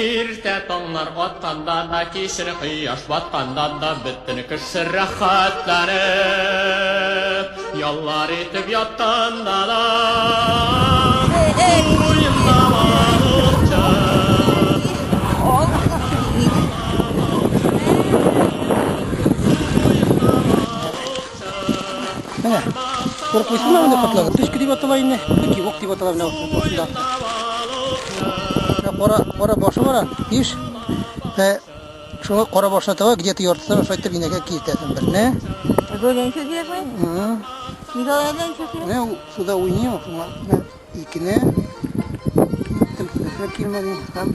Ertə tonlar otqanda da keçir quyosh batqanda da bütün kişi rahatlanıb yollar etib yatqanda da uyumda balıqça Korkmuşsun mu ne patladı? Düşkü diye batılayım ne? Peki ok diye batılayım ne olsun? Kora başı var iş. Şunu kora başına tava где-то yurtsan şöyle bir nege kiytesin bir ne? Böyle bir şey yapayım. Niye Ne suda oynuyor şuna ikine. Gittim kirmedim hem.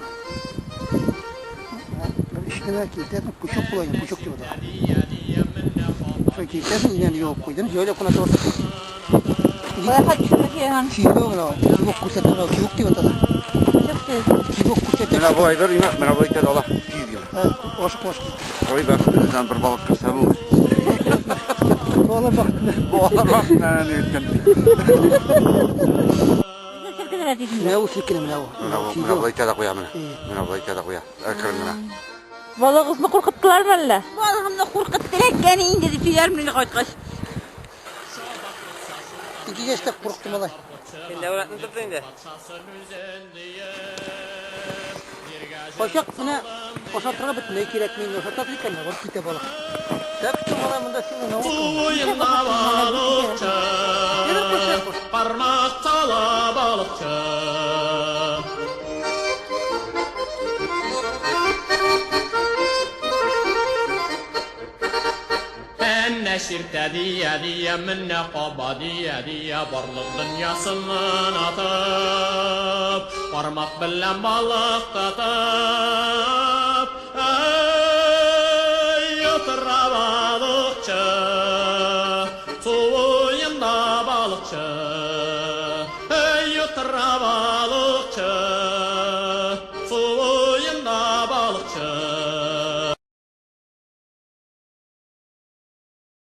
İşte kiytesin küçük bulayım küçük diyor da. Şöyle kiytesin yine yok koydun şöyle kuna doğru. Bayağı şunu yani. Kilo mu var? Kilo kurtarma yok diyor da. Kilo kurtarma. Mena bu aylar ima, mena bu aylar Allah gidiyor. Hoş. Oy bak, sen bir balık kırsan bu. Oğlan bak. Oğlan bak, ne etken. Ne o silkine ne o? Mena bu aylar koyamın. Mena bu aylar koyam. Akırına. Balığını korkuttular mı öyle? Balığını korkuttular gene indi filarmını koytkaş. İki geçte korktum olay. Sen de öğretmen tutun indi. Koşak buna koşatlara bitmeye gerekmeyin. Koşatlar bir kere var kite balık. Tek olay bunda şimdi ne oldu? Uyumda balıqça parmaq çala balıqça Nəşirtə diyə minnə qaba diyə barlıq dünyasından atıb parmaq bilən balıq tatıb ey otura balıqça suyunda balıqça ey otura balıqça